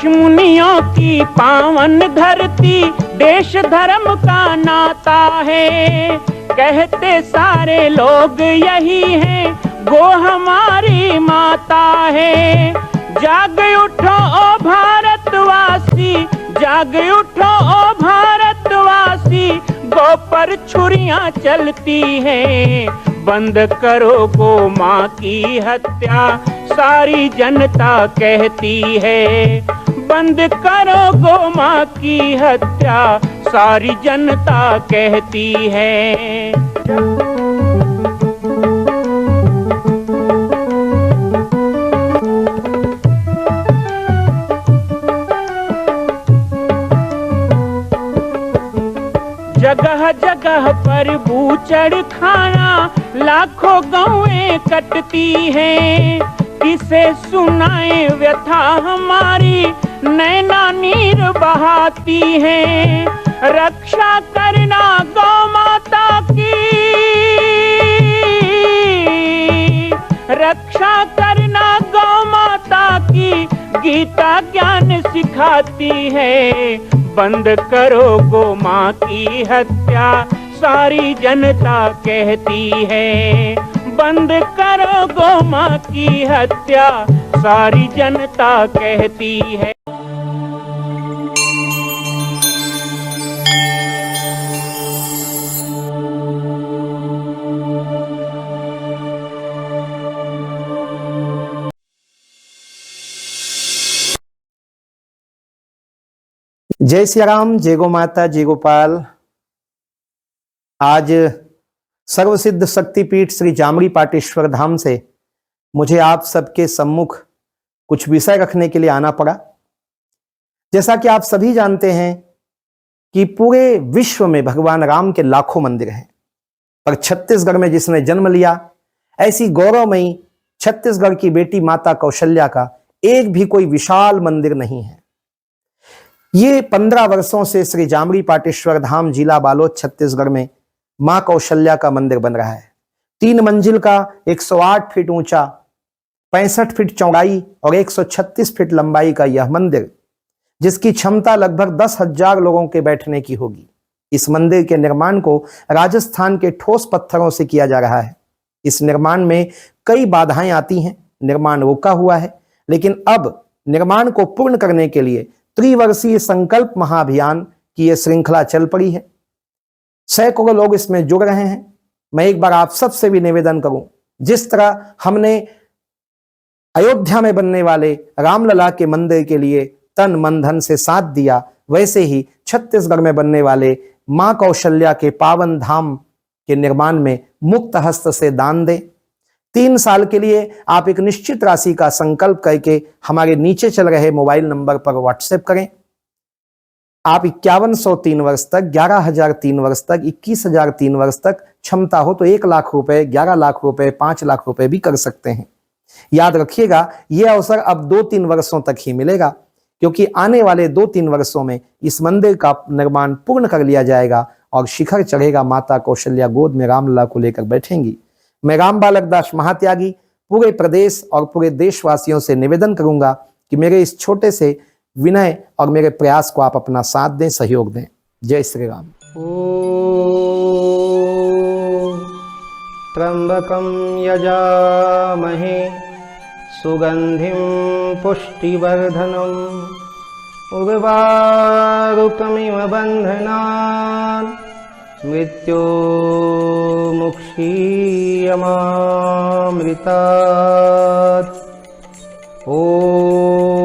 ऋषि मुनियों की पावन धरती, देश धर्म का नाता है। कहते सारे लोग यही हैं, गो हमारी माता है। जाग उठो ओ भारतवासी, जाग उठो ओ भारतवासी, गो पर छुरियां चलती हैं। बंद करो गो माँ की हत्या, सारी जनता कहती है। बंद करो गो माँ की हत्या, सारी जनता कहती है। जगह जगह पर बूचड़ खाना, लाखों गौएं कटती हैं। किसे सुनाए व्यथा हमारी, नैना नीर बहाती हैं। रक्षा करना गौ माता की, रक्षा करना गौ माता की, गीता ज्ञान सिखाती है। बंद करो गो माँ की हत्या, सारी जनता कहती है। बंद करो गो माँ की हत्या, सारी जनता कहती है। जय श्री राम, जय गो माता, जय गोपाल। आज सर्वसिद्ध शक्तिपीठ श्री जामरी पाटेश्वर धाम से मुझे आप सबके सम्मुख कुछ विषय रखने के लिए आना पड़ा। जैसा कि आप सभी जानते हैं कि पूरे विश्व में भगवान राम के लाखों मंदिर हैं, पर छत्तीसगढ़ में जिसने जन्म लिया, ऐसी गौरवमयी छत्तीसगढ़ की बेटी माता कौशल्या का एक भी कोई विशाल मंदिर नहीं है। ये 15 वर्षों से श्री जामरी पाटेश्वर धाम, जिला बालोद, छत्तीसगढ़ में मां कौशल्या का मंदिर बन रहा है। 3 मंजिल का 108 फीट ऊंचा, 65 फीट चौड़ाई और 136 फीट लंबाई का यह मंदिर, जिसकी क्षमता लगभग 10,000 लोगों के बैठने की होगी। इस मंदिर के निर्माण को राजस्थान के ठोस पत्थरों से किया जा रहा है। इस निर्माण में कई बाधाएं आती हैं, निर्माण रुका हुआ है, लेकिन अब निर्माण को पूर्ण करने के लिए त्रिवर्षीय संकल्प महाअभियान की यह श्रृंखला चल पड़ी है। सैकड़ों लोग इसमें जुड़ रहे हैं। मैं एक बार आप सबसे भी निवेदन करूं, जिस तरह हमने अयोध्या में बनने वाले रामलला के मंदिर के लिए तन मन धन से साथ दिया, वैसे ही छत्तीसगढ़ में बनने वाले मां कौशल्या के पावन धाम के निर्माण में मुक्त हस्त से दान दें। 3 साल के लिए आप एक निश्चित राशि का संकल्प करके हमारे नीचे चल रहे मोबाइल नंबर पर व्हाट्सएप करें। आप 5103 वर्ष तक, 11,003 वर्ष तक, 21,003 वर्ष तक, क्षमता हो तो 1 लाख रुपए, 11 लाख रुपए, 5 लाख रुपए भी कर सकते हैं। याद रखिएगा, यह अवसर अब 2-3 वर्षों तक ही मिलेगा, क्योंकि आने वाले 2-3 वर्षों में इस मंदिर का निर्माण पूर्ण कर लिया जाएगा और शिखर चढ़ेगा। माता कौशल्या गोद में रामलला को लेकर बैठेंगी। मैं राम बालक दास महात्यागी पूरे प्रदेश और पूरे देशवासियों से निवेदन करूंगा कि मेरे इस छोटे से विनय और मेरे प्रयास को आप अपना साथ दें, सहयोग दें। जय श्री राम। ओम त्र्यंबकं यजामहे सुगंधिं पुष्टिवर्धनम् उर्वारुकमिव बन्धनान् मृत्युमुक्षीयमामृतात्। ओम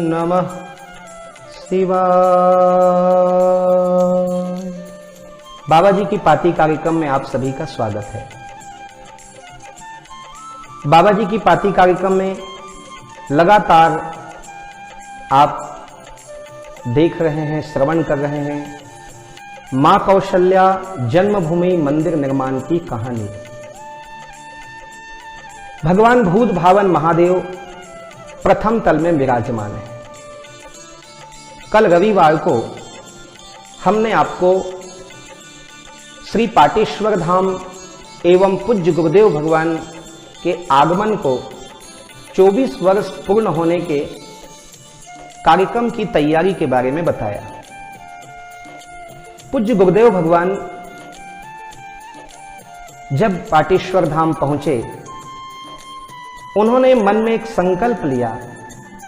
नमः शिवाय। बाबा जी की पाती कार्यक्रम में आप सभी का स्वागत है। बाबा जी की पाती कार्यक्रम में लगातार आप देख रहे हैं, श्रवण कर रहे हैं मां कौशल्या जन्मभूमि मंदिर निर्माण की कहानी। भगवान भूत भावन महादेव प्रथम तल में विराजमान है। कल रविवार को हमने आपको श्री पाटेश्वर धाम एवं पूज्य गुरुदेव भगवान के आगमन को 24 वर्ष पूर्ण होने के कार्यक्रम की तैयारी के बारे में बताया। पूज्य गुरुदेव भगवान जब पाटेश्वर धाम पहुंचे, उन्होंने मन में एक संकल्प लिया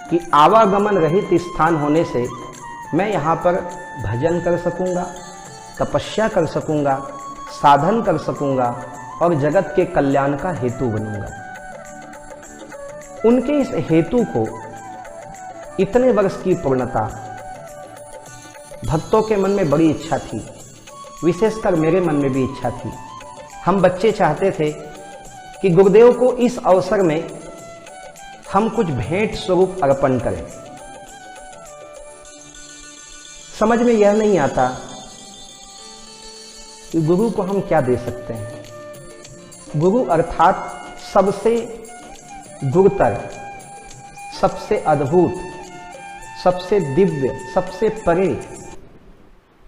कि आवागमन रहित स्थान होने से मैं यहाँ पर भजन कर सकूंगा, तपस्या कर सकूंगा, साधन कर सकूंगा और जगत के कल्याण का हेतु बनूंगा। उनके इस हेतु को इतने वर्ष की पूर्णता, भक्तों के मन में बड़ी इच्छा थी, विशेषकर मेरे मन में भी इच्छा थी। हम बच्चे चाहते थे कि गुरुदेव को इस अवसर में हम कुछ भेंट स्वरूप अर्पण करें। समझ में यह नहीं आता कि गुरु को हम क्या दे सकते हैं। गुरु अर्थात सबसे गुरुतर, सबसे अद्भुत, सबसे दिव्य, सबसे परे,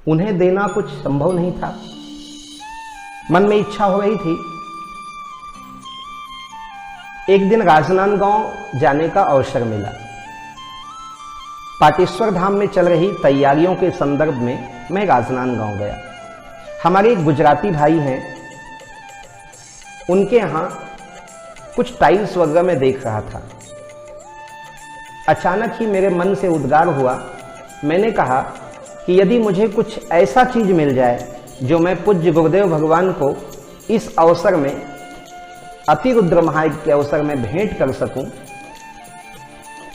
उन्हें देना कुछ संभव नहीं था। मन में इच्छा हो रही थी। एक दिन राजनांदगांव जाने का अवसर मिला। पाटेश्वर धाम में चल रही तैयारियों के संदर्भ में मैं राजनांदगांव गया। हमारे एक गुजराती भाई हैं, उनके यहां कुछ टाइल्स वगैरह में देख रहा था। अचानक ही मेरे मन से उद्गार हुआ। मैंने कहा कि यदि मुझे कुछ ऐसा चीज मिल जाए जो मैं पूज्य गुरुदेव भगवान को इस अवसर में, अतिरुद्र महायज्ञ के अवसर में भेंट कर सकूं।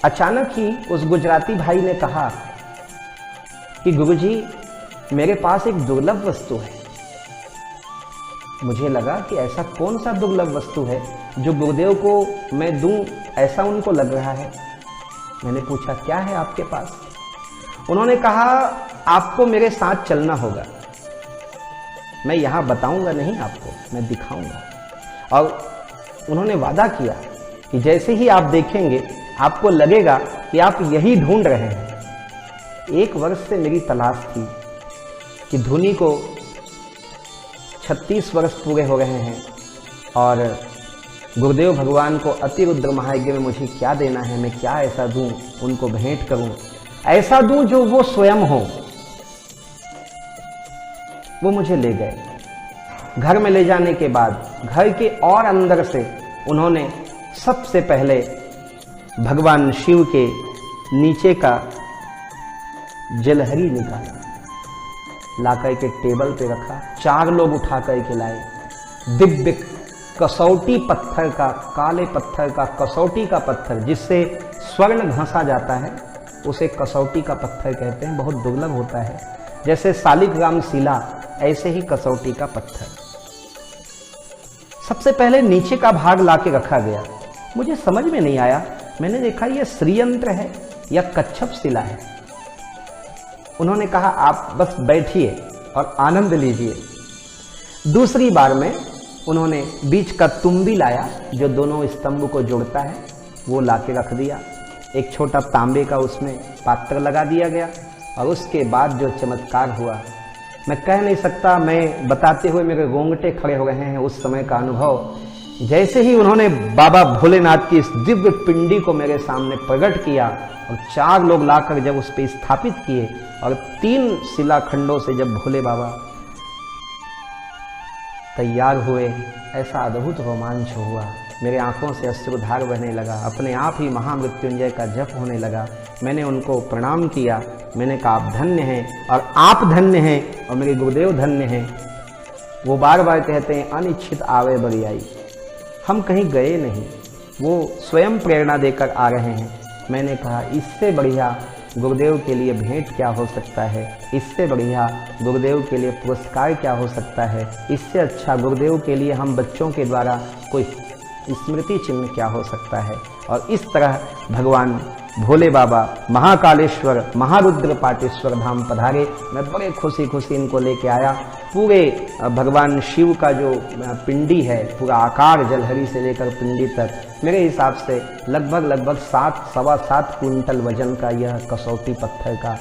अचानक ही उस गुजराती भाई ने कहा कि गुरुजी, मेरे पास एक दुर्लभ वस्तु है। मुझे लगा कि ऐसा कौन सा दुर्लभ वस्तु है जो गुरुदेव को मैं दूं, ऐसा उनको लग रहा है। मैंने पूछा, क्या है आपके पास? उन्होंने कहा, आपको मेरे साथ चलना होगा। मैं यहां बताऊंगा नहीं आपको, मैं दिखाऊंगा। और उन्होंने वादा किया कि जैसे ही आप देखेंगे आपको लगेगा कि आप यही ढूंढ रहे हैं। 1 वर्ष से मेरी तलाश थी कि धुनी को 36 वर्ष पूरे हो रहे हैं और गुरुदेव भगवान को अतिरुद्र महायज्ञ में मुझे क्या देना है, मैं क्या ऐसा दूं, उनको भेंट करूं, ऐसा दूं जो वो स्वयं हो। वो मुझे ले गए। घर में ले जाने के बाद घर के और अंदर से उन्होंने सबसे पहले भगवान शिव के नीचे का जलहरी निकाला, लाकर के टेबल पे रखा। 4 लोग उठा करके लाए। दिव्य कसौटी पत्थर का, काले पत्थर का, कसौटी का पत्थर जिससे स्वर्ण घसा जाता है, उसे कसौटी का पत्थर कहते हैं। बहुत दुर्लभ होता है। जैसे शालिग्राम शिला, ऐसे ही कसौटी का पत्थर। सबसे पहले नीचे का भाग लाके रखा गया। मुझे समझ में नहीं आया। मैंने देखा यह श्रीयंत्र है या कच्छप शिला है। उन्होंने कहा, आप बस बैठिए और आनंद लीजिए। दूसरी बार में उन्होंने बीच का तुम्बी लाया जो दोनों स्तंभ को जोड़ता है, वो लाके रख दिया। एक छोटा तांबे का उसमें पात्र लगा दिया गया और उसके बाद जो चमत्कार हुआ मैं कह नहीं सकता। मैं बताते हुए मेरे रोंगटे खड़े हो रहे हैं उस समय का अनुभव। जैसे ही उन्होंने बाबा भोलेनाथ की इस दिव्य पिंडी को मेरे सामने प्रकट किया और 4 लोग लाकर जब उस पर स्थापित किए और 3 शिलाखंडों से जब भोले बाबा तैयार हुए, ऐसा अद्भुत रोमांच हुआ। मेरे आंखों से अश्रुधार बहने लगा। अपने आप ही महामृत्युंजय का जप होने लगा। मैंने उनको प्रणाम किया। मैंने कहा, आप धन्य हैं और आप धन्य हैं और मेरे गुरुदेव धन्य हैं। वो बार बार कहते हैं, अनिच्छित आवे बरियाई। हम कहीं गए नहीं, वो स्वयं प्रेरणा देकर आ रहे हैं। मैंने कहा, इससे बढ़िया गुरुदेव के लिए भेंट क्या हो सकता है, इससे बढ़िया गुरुदेव के लिए पुरस्कार क्या हो सकता है, इससे अच्छा गुरुदेव के लिए हम बच्चों के द्वारा कोई स्मृति चिन्ह क्या हो सकता है। और इस तरह भगवान भोले बाबा महाकालेश्वर महारुद्र पाटेश्वर धाम पधारे। मैं बड़े खुशी खुशी इनको लेके आया। पूरे भगवान शिव का जो पिंडी है, पूरा आकार जलहरी से लेकर पिंडी तक, मेरे हिसाब से लगभग 7-7.25 क्विंटल वजन का यह कसौटी पत्थर का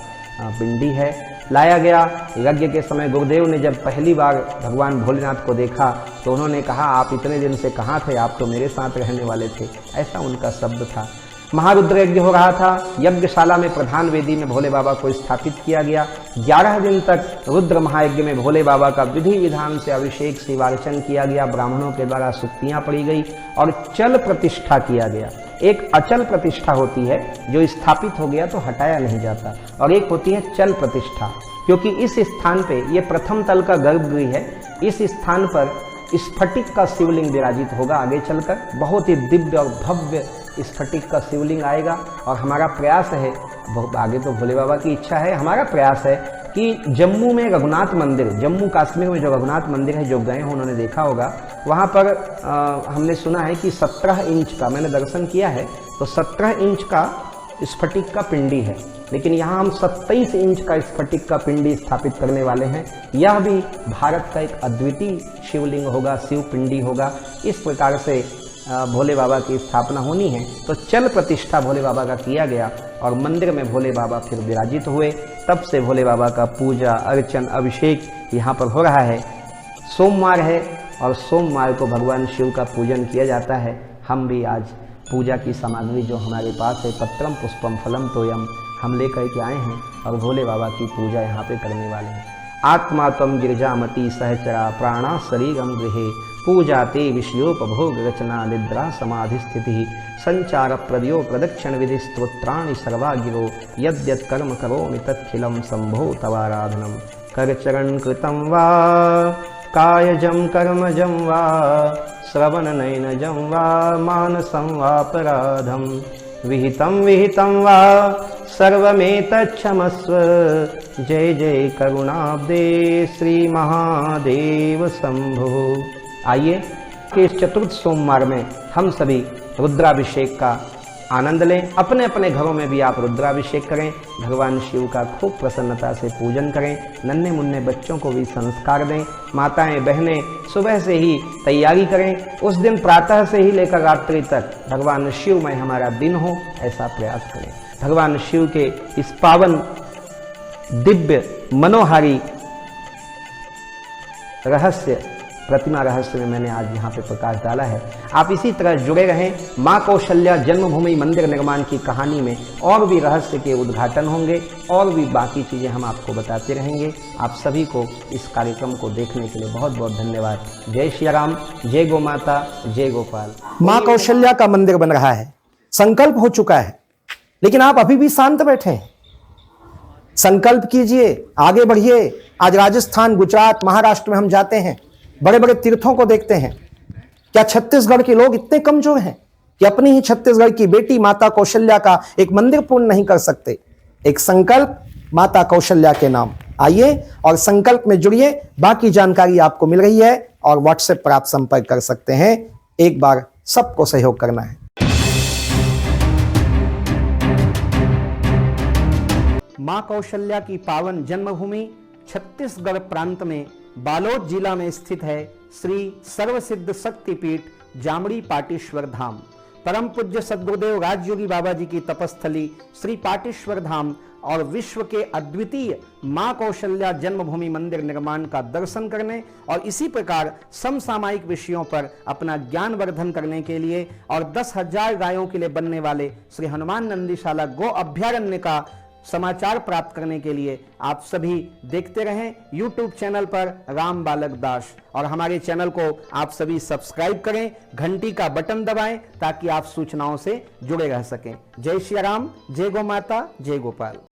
पिंडी है। लाया गया। यज्ञ के समय गुरुदेव ने जब पहली बार भगवान भोलेनाथ को देखा तो उन्होंने कहा, आप इतने दिन से कहाँ थे, आप तो मेरे साथ रहने वाले थे, ऐसा उनका शब्द था। महारुद्र यज्ञ हो रहा था। यज्ञशाला में प्रधान वेदी में भोले बाबा को स्थापित किया गया। 11 दिन तक रुद्र महायज्ञ में भोले बाबा का विधि विधान से अभिषेक सेवार्चन किया गया। ब्राह्मणों के द्वारा सुक्तियां पड़ी गई और चल प्रतिष्ठा किया गया। एक अचल प्रतिष्ठा होती है जो स्थापित हो गया तो हटाया नहीं जाता, और एक होती है चल प्रतिष्ठा, क्योंकि इस स्थान पे ये प्रथम तल का गर्भगृह है। इस स्थान पर स्फटिक का शिवलिंग विराजित होगा। आगे चलकर बहुत ही दिव्य और भव्य स्फटिक का शिवलिंग आएगा। और हमारा प्रयास है, आगे तो भोले बाबा की इच्छा है, हमारा प्रयास है कि जम्मू में रघुनाथ मंदिर, जम्मू कश्मीर में जो रघुनाथ मंदिर है, जो गए हो उन्होंने देखा होगा, वहाँ पर हमने सुना है कि 17 इंच का, मैंने दर्शन किया है तो 17 इंच का स्फटिक का पिंडी है, लेकिन यहाँ हम 27 इंच का स्फटिक का पिंडी स्थापित करने वाले हैं। यह भी भारत का एक अद्वितीय शिवलिंग होगा, शिव पिंडी होगा। इस प्रकार से भोले बाबा की स्थापना होनी है, तो चल प्रतिष्ठा भोले बाबा का किया गया और मंदिर में भोले बाबा फिर विराजित हुए। तब से भोले बाबा का पूजा अर्चन अभिषेक यहाँ पर हो रहा है। सोमवार है और सोमवार को भगवान शिव का पूजन किया जाता है। हम भी आज पूजा की सामग्री जो हमारे पास है, पत्रम पुष्पम फलम तोयम, हम लेकर के आए हैं और भोले बाबा की पूजा यहाँ पे करने वाले हैं। आत्मा तम गिरजामती सहचरा प्राणा शरीरम गृहे पूजा ते विषयोपभोग रचना निद्रा समाधि स्थिति संचार प्रदयो प्रदक्षिण विधि स्तोत्राणि सर्वा गिरो यद्यत् कर्म करोमि तत्खिलं शंभो तवाराधनम। करचरण कृतं वा कायजं कर्मजं वा श्रवणनयनजं वा मानसं वापराधं विहितं वा सर्वमेतच्छमस्व। जय जय करुणाब्दे श्री महादेव शंभो। आइए कि इस चतुर्थ सोमवार में हम सभी रुद्राभिषेक का आनंद लें। अपने अपने घरों में भी आप रुद्राभिषेक करें, भगवान शिव का खूब प्रसन्नता से पूजन करें। नन्हे मुन्ने बच्चों को भी संस्कार दें। माताएं बहनें सुबह से ही तैयारी करें। उस दिन प्रातः से ही लेकर रात्रि तक भगवान शिव में हमारा दिन हो, ऐसा प्रयास करें। भगवान शिव के इस पावन दिव्य मनोहारी रहस्य, प्रतिमा रहस्य में मैंने आज यहाँ पे प्रकाश डाला है। आप इसी तरह जुड़े रहें। माँ कौशल्या जन्मभूमि मंदिर निर्माण की कहानी में और भी रहस्य के उद्घाटन होंगे और भी बाकी चीज़ें हम आपको बताते रहेंगे। आप सभी को इस कार्यक्रम को देखने के लिए बहुत बहुत धन्यवाद। जय श्री राम, जय गो माता, जय गोपाल। माँ कौशल्या का मंदिर बन रहा है, संकल्प हो चुका है, लेकिन आप अभी भी शांत बैठे हैं। संकल्प कीजिए, आगे बढ़िए। आज राजस्थान, गुजरात, महाराष्ट्र में हम जाते हैं, बड़े बड़े तीर्थों को देखते हैं। क्या छत्तीसगढ़ के लोग इतने कमजोर हैं कि अपनी ही छत्तीसगढ़ की बेटी माता कौशल्या का एक मंदिर पूर्ण नहीं कर सकते? एक संकल्प माता कौशल्या के नाम। आइए और संकल्प में जुड़िए। बाकी जानकारी आपको मिल रही है और व्हाट्सएप पर आप संपर्क कर सकते हैं। एक बार सबको सहयोग करना है। मां कौशल्या की पावन जन्मभूमि छत्तीसगढ़ प्रांत में बालोद जिला में स्थित है श्री सर्वसिद्ध शक्तिपीठ जामड़ी पाटेश्वर धाम। परम पूज्य सद्गुरुदेव राजयोगी बाबा जी की तपस्थली श्री पाटेश्वर धाम और विश्व के अद्वितीय मां कौशल्या जन्मभूमि मंदिर निर्माण का दर्शन करने और इसी प्रकार समसामयिक विषयों पर अपना ज्ञान वर्धन करने के लिए और 10,000 गायों के लिए बनने वाले श्री हनुमान नंदीशाला गो अभ्यारण्य का समाचार प्राप्त करने के लिए आप सभी देखते रहें YouTube चैनल पर राम बालक दास, और हमारे चैनल को आप सभी सब्सक्राइब करें, घंटी का बटन दबाएं ताकि आप सूचनाओं से जुड़े रह सकें। जय श्री राम, जय गो माता, जय गोपाल।